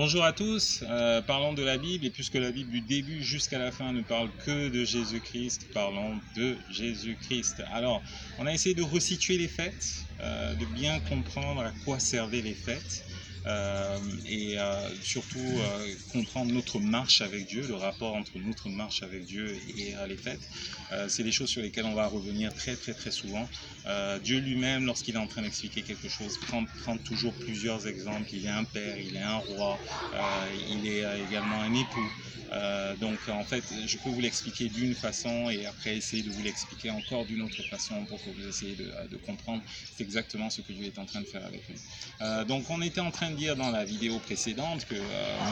Bonjour à tous, parlons de la Bible, et puisque la Bible du début jusqu'à la fin ne parle que de Jésus-Christ, parlons de Jésus-Christ. Alors, on a essayé de resituer les fêtes, de bien comprendre à quoi servaient les fêtes, et surtout comprendre notre marche avec Dieu, le rapport entre notre marche avec Dieu et les fêtes. C'est des choses sur lesquelles on va revenir très souvent. Dieu lui-même, lorsqu'il est en train d'expliquer quelque chose, prend toujours plusieurs exemples. Il est un père, il est un roi, il est également un époux. Donc en fait, je peux vous l'expliquer d'une façon et après essayer de vous l'expliquer encore d'une autre façon pour que vous essayiez de comprendre. C'est exactement ce que Dieu est en train de faire avec nous. Donc on était en train de dire dans la vidéo précédente que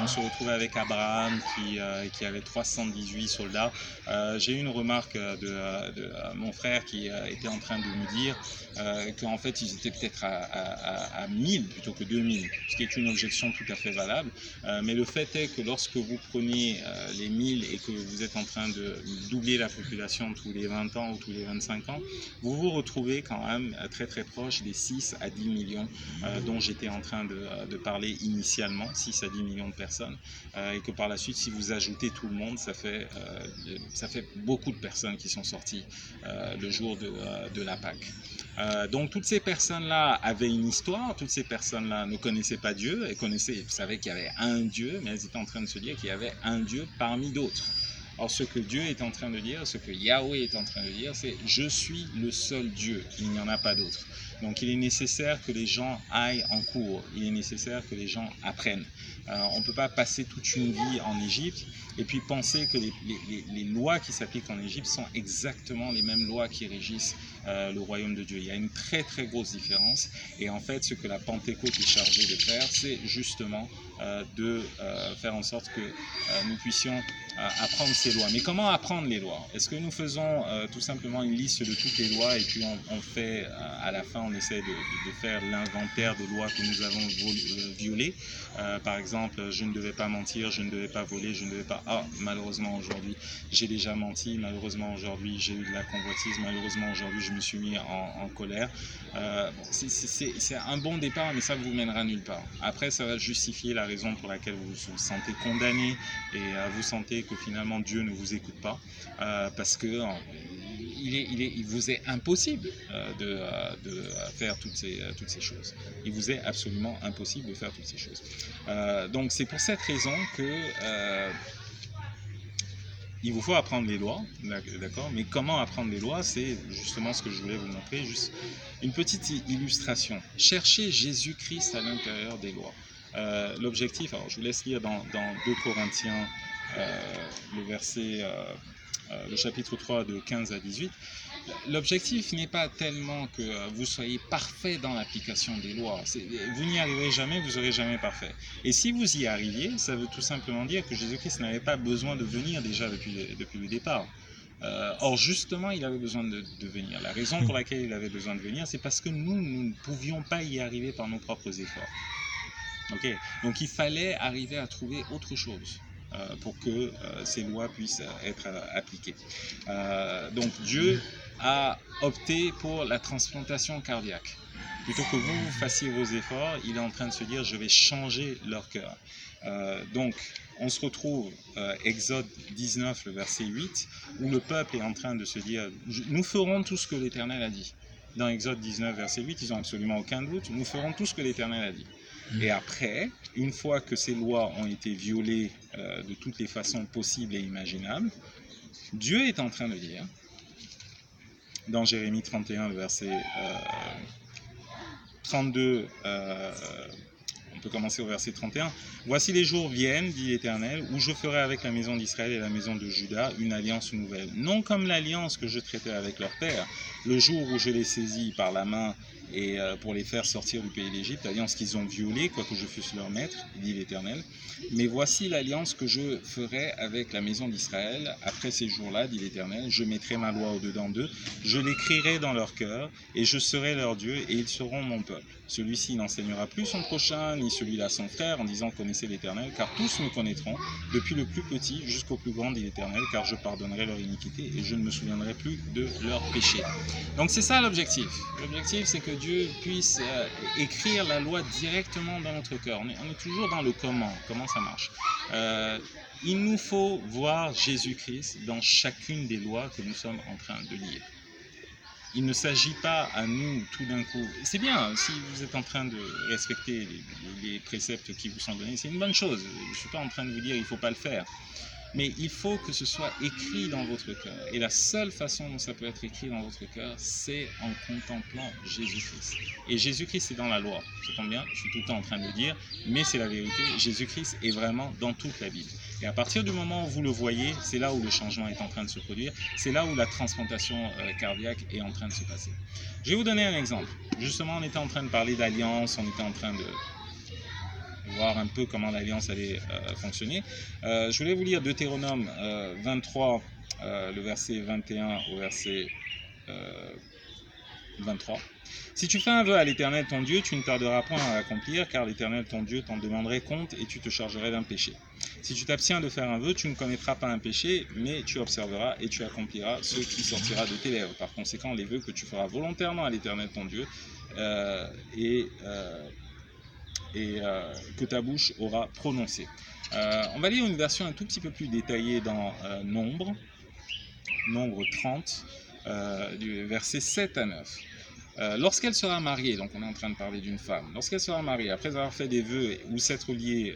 on se retrouvait avec Abraham qui avait 318 soldats. J'ai eu une remarque de mon frère qui était en train de me dire qu'en fait ils étaient peut-être à 1000 plutôt que 2000, ce qui est une objection tout à fait valable. Mais le fait est que lorsque vous prenez les 1000 et que vous êtes en train de doubler la population tous les 20 ans ou tous les 25 ans, vous vous retrouvez quand même très proche des 6 à 10 millions dont j'étais en train de parler initialement, 6 à 10 millions de personnes, et que par la suite, si vous ajoutez tout le monde, ça fait beaucoup de personnes qui sont sorties le jour de la Pâque. Donc toutes ces personnes-là avaient une histoire, toutes ces personnes-là ne connaissaient pas Dieu, elles savaient qu'il y avait un Dieu, mais elles étaient en train de se dire qu'il y avait un Dieu parmi d'autres. Alors ce que Dieu est en train de dire, ce que Yahweh est en train de dire, c'est « Je suis le seul Dieu, il n'y en a pas d'autre ». Donc il est nécessaire que les gens aillent en cours, il est nécessaire que les gens apprennent. On ne peut pas passer toute une vie en Égypte et puis penser que les lois qui s'appliquent en Égypte sont exactement les mêmes lois qui régissent le royaume de Dieu. Il y a une très grosse différence, et en fait ce que la Pentecôte est chargée de faire, c'est justement de faire en sorte que nous puissions apprendre ces lois. Mais comment apprendre les lois? Est-ce que nous faisons tout simplement une liste de toutes les lois et puis on fait, à la fin, on essaie de faire l'inventaire des lois que nous avons violées? Par exemple, je ne devais pas mentir, je ne devais pas voler, je ne devais pas... Ah, malheureusement aujourd'hui, j'ai déjà menti, malheureusement aujourd'hui, j'ai eu de la convoitise, malheureusement aujourd'hui, je me suis mis en colère. C'est un bon départ, mais ça ne vous mènera nulle part. Après, ça va justifier la raison pour laquelle vous vous sentez condamné et vous sentez que finalement Dieu ne vous écoute pas, parce que il vous est impossible de faire toutes ces choses. Il vous est absolument impossible de faire toutes ces choses. Donc c'est pour cette raison que il vous faut apprendre les lois, d'accord? Mais comment apprendre les lois? C'est justement ce que je voulais vous montrer, juste une petite illustration. Cherchez Jésus-Christ à l'intérieur des lois. L'objectif, alors je vous laisse lire dans 2 Corinthiens, le chapitre 3 de 15 à 18. L'objectif n'est pas tellement que vous soyez parfait dans l'application des lois. Vous n'y arriverez jamais, vous serez jamais parfait. Et si vous y arriviez, ça veut tout simplement dire que Jésus-Christ n'avait pas besoin de venir déjà depuis le départ. Or justement, il avait besoin de venir. La raison pour laquelle il avait besoin de venir, c'est parce que nous ne pouvions pas y arriver par nos propres efforts. Okay. Donc il fallait arriver à trouver autre chose pour que ces lois puissent être appliquées. Donc Dieu a opté pour la transplantation cardiaque. Plutôt que vous fassiez vos efforts, il est en train de se dire « je vais changer leur cœur ». Donc on se retrouve Exode 19, le verset 8, où le peuple est en train de se dire « nous ferons tout ce que l'Éternel a dit ». Dans Exode 19, verset 8, ils n'ont absolument aucun doute, nous ferons tout ce que l'Éternel a dit. Et après, une fois que ces lois ont été violées de toutes les façons possibles et imaginables, Dieu est en train de dire, dans Jérémie 31, le verset 32, on peut commencer au verset 31. « Voici les jours viennent, dit l'Éternel, où je ferai avec la maison d'Israël et la maison de Juda une alliance nouvelle. Non comme l'alliance que je traitais avec leur père, le jour où je les saisis par la main et pour les faire sortir du pays d'Égypte, l'alliance qu'ils ont violée, quoique je fusse leur maître, dit l'Éternel. Mais voici l'alliance que je ferai avec la maison d'Israël. Après ces jours-là, dit l'Éternel, je mettrai ma loi au-dedans d'eux, je l'écrirai dans leur cœur, et je serai leur Dieu, et ils seront mon peuple. » Celui-ci n'enseignera plus son prochain, ni celui-là son frère, en disant « Connaissez l'Éternel », car tous me connaîtront, depuis le plus petit jusqu'au plus grand, dit l'Éternel, car je pardonnerai leur iniquité et je ne me souviendrai plus de leurs péchés. Donc c'est ça l'objectif. L'objectif, c'est que Dieu puisse écrire la loi directement dans notre cœur. On est toujours dans le comment ça marche. Il nous faut voir Jésus-Christ dans chacune des lois que nous sommes en train de lire. Il ne s'agit pas à nous tout d'un coup. C'est bien si vous êtes en train de respecter les préceptes qui vous sont donnés, c'est une bonne chose. Je ne suis pas en train de vous dire qu'il ne faut pas le faire. Mais il faut que ce soit écrit dans votre cœur. Et la seule façon dont ça peut être écrit dans votre cœur, c'est en contemplant Jésus-Christ. Et Jésus-Christ est dans la loi. Ça tombe bien, je suis tout le temps en train de le dire, mais c'est la vérité. Jésus-Christ est vraiment dans toute la Bible. Et à partir du moment où vous le voyez, c'est là où le changement est en train de se produire. C'est là où la transplantation cardiaque est en train de se passer. Je vais vous donner un exemple. Justement, on était en train de parler d'alliance, on était en train de voir un peu comment l'alliance allait fonctionner. Je voulais vous lire Deutéronome 23, le verset 21 au verset 23. Si tu fais un vœu à l'Éternel ton Dieu, tu ne tarderas point à l'accomplir, car l'Éternel ton Dieu t'en demanderait compte et tu te chargerais d'un péché. Si tu t'abstiens de faire un vœu, tu ne commettras pas un péché, mais tu observeras et tu accompliras ce qui sortira de tes lèvres. Par conséquent, les vœux que tu feras volontairement à l'Éternel ton Dieu que ta bouche aura prononcé. On va lire une version un tout petit peu plus détaillée dans Nombre 30, du verset 7 à 9. Lorsqu'elle sera mariée, donc on est en train de parler d'une femme, lorsqu'elle sera mariée, après avoir fait des vœux ou s'être liée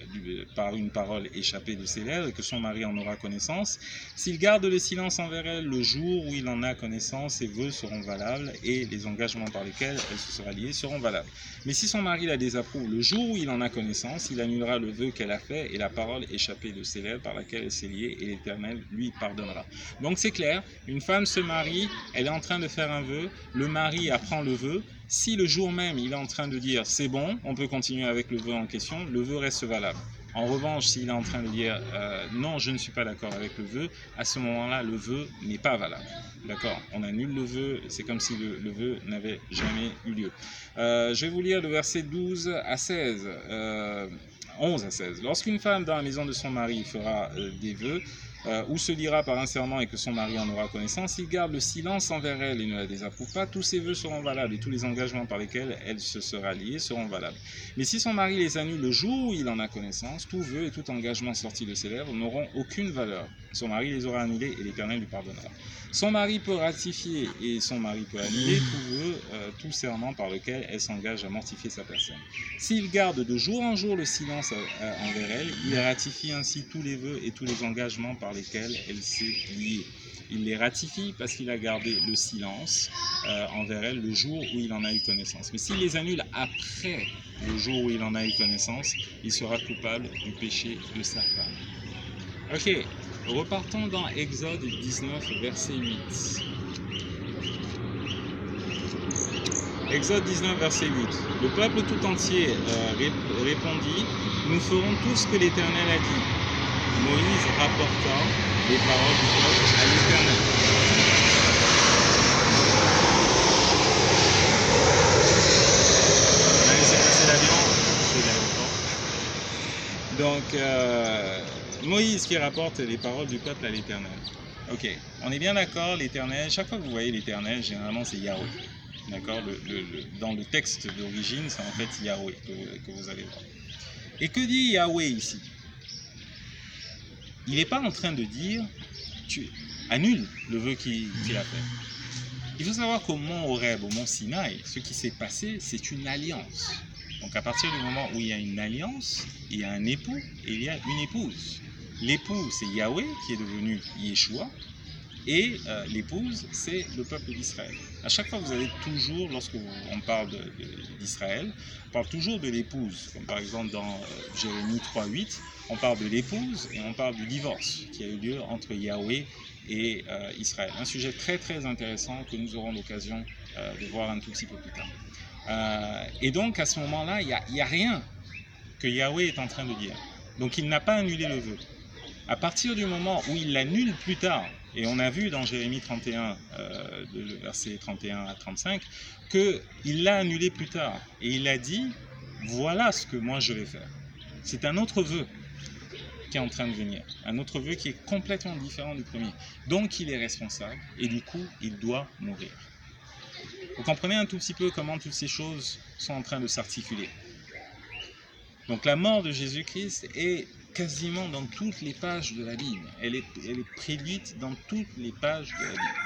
par une parole échappée de ses lèvres et que son mari en aura connaissance, s'il garde le silence envers elle le jour où il en a connaissance, ses vœux seront valables et les engagements par lesquels elle se sera liée seront valables. Mais si son mari la désapprouve le jour où il en a connaissance, il annulera le vœu qu'elle a fait et la parole échappée de ses lèvres par laquelle elle s'est liée et l'Éternel lui pardonnera. Donc c'est clair, une femme se marie, elle est en train de faire un vœu, le mari apprend le vœu. Si le jour même il est en train de dire c'est bon, on peut continuer avec le vœu en question, le vœu reste valable. En revanche, s'il est en train de dire non, je ne suis pas d'accord avec le vœu, à ce moment-là, le vœu n'est pas valable. D'accord? On annule le vœu, c'est comme si le vœu n'avait jamais eu lieu. Je vais vous lire le verset 12 à 16. 11 à 16. Lorsqu'une femme dans la maison de son mari fera des vœux, ou se liera par un serment et que son mari en aura connaissance, il garde le silence envers elle et ne la désapprouve pas, tous ses vœux seront valables et tous les engagements par lesquels elle se sera liée seront valables. Mais si son mari les annule le jour où il en a connaissance, tout vœu et tout engagement sorti de ses lèvres n'auront aucune valeur. Son mari les aura annulés et l'Éternel lui pardonnera. Son mari peut ratifier et son mari peut annuler tout vœu, tout serment par lequel elle s'engage à mortifier sa personne. S'il garde de jour en jour le silence envers elle, il ratifie ainsi tous les vœux et tous les engagements par lesquels elle s'est liée. Il les ratifie parce qu'il a gardé le silence envers elle le jour où il en a eu connaissance. Mais s'il les annule après le jour où il en a eu connaissance, il sera coupable du péché de sa femme. Ok, repartons dans Exode 19, verset 8. Exode 19, verset 8. Le peuple tout entier répondit, « Nous ferons tout ce que l'Éternel a dit. » Moïse rapporta les paroles du peuple à l'Éternel. On a laissé passer l'avion, c'est l'aéroport. Donc, Moïse qui rapporte les paroles du peuple à l'Éternel. Ok, on est bien d'accord, l'Éternel, chaque fois que vous voyez l'Éternel, généralement c'est Yahweh. D'accord, dans le texte d'origine, c'est en fait Yahweh que vous allez voir. Et que dit Yahweh ici? Il n'est pas en train de dire tu annules le vœu qu'il a fait. Il faut savoir qu'au mont Horeb, au mont Sinaï, ce qui s'est passé, c'est une alliance. Donc à partir du moment où il y a une alliance, il y a un époux et il y a une épouse. L'époux, c'est Yahweh qui est devenu Yeshua. Et l'épouse, c'est le peuple d'Israël. À chaque fois, vous avez toujours, lorsqu'on parle d'Israël, on parle toujours de l'épouse. Comme par exemple dans Jérémie 3.8, on parle de l'épouse et on parle du divorce qui a eu lieu entre Yahweh et Israël. Un sujet très très intéressant que nous aurons l'occasion de voir un tout petit peu plus tard. Et donc à ce moment-là, il n'y a rien que Yahweh est en train de dire. Donc il n'a pas annulé le vœu. À partir du moment où il l'annule plus tard, Et on a vu dans Jérémie 31, de versets 31 à 35, qu'il l'a annulé plus tard. Et il a dit, voilà ce que moi je vais faire. C'est un autre vœu qui est en train de venir. Un autre vœu qui est complètement différent du premier. Donc il est responsable et du coup il doit mourir. Vous comprenez un tout petit peu comment toutes ces choses sont en train de s'articuler. Donc la mort de Jésus-Christ est quasiment dans toutes les pages de la Bible. Elle est prédite dans toutes les pages de la Bible.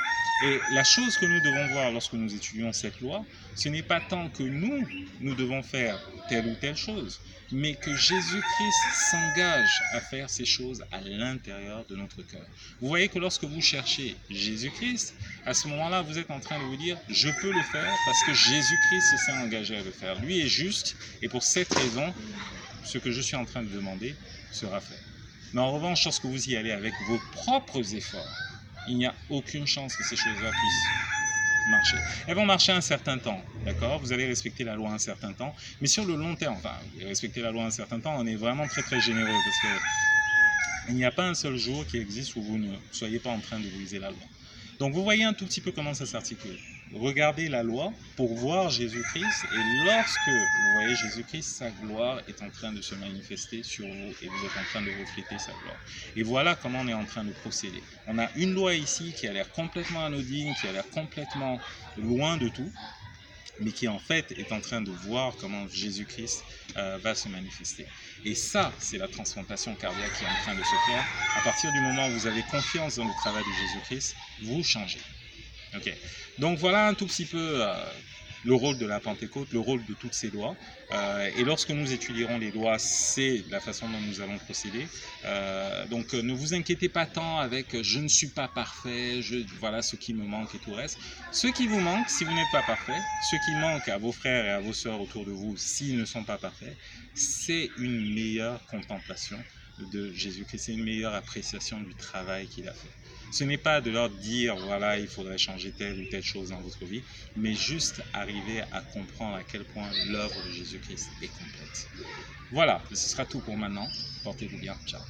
Et la chose que nous devons voir lorsque nous étudions cette loi, ce n'est pas tant que nous devons faire telle ou telle chose, mais que Jésus-Christ s'engage à faire ces choses à l'intérieur de notre cœur. Vous voyez que lorsque vous cherchez Jésus-Christ, à ce moment-là, vous êtes en train de vous dire « je peux le faire parce que Jésus-Christ s'est engagé à le faire. Lui est juste et pour cette raison, ce que je suis en train de demander sera fait. » Mais en revanche, lorsque vous y allez avec vos propres efforts, il n'y a aucune chance que ces choses-là puissent marcher. Elles vont marcher un certain temps, d'accord? Vous allez respecter la loi un certain temps, mais sur le long terme, enfin, respecter la loi un certain temps, on est vraiment très très généreux parce que il n'y a pas un seul jour qui existe où vous ne soyez pas en train de briser la loi. Donc vous voyez un tout petit peu comment ça s'articule. Regardez la loi pour voir Jésus-Christ et lorsque vous voyez Jésus-Christ, sa gloire est en train de se manifester sur vous et vous êtes en train de refléter sa gloire. Et voilà comment on est en train de procéder. On a une loi ici qui a l'air complètement anodine, qui a l'air complètement loin de tout, mais qui en fait est en train de voir comment Jésus-Christ va se manifester. Et ça, c'est la transformation cardiaque qui est en train de se faire. À partir du moment où vous avez confiance dans le travail de Jésus-Christ, vous changez. Okay. Donc voilà un tout petit peu le rôle de la Pentecôte, le rôle de toutes ces lois. Et lorsque nous étudierons les lois, c'est la façon dont nous allons procéder. Donc ne vous inquiétez pas tant avec « je ne suis pas parfait, voilà ce qui me manque et tout le reste ». Ce qui vous manque, si vous n'êtes pas parfait, ce qui manque à vos frères et à vos sœurs autour de vous, s'ils ne sont pas parfaits, c'est une meilleure contemplation de Jésus-Christ, c'est une meilleure appréciation du travail qu'il a fait. Ce n'est pas de leur dire, voilà, il faudrait changer telle ou telle chose dans votre vie, mais juste arriver à comprendre à quel point l'œuvre de Jésus-Christ est complète. Voilà, ce sera tout pour maintenant. Portez-vous bien. Ciao.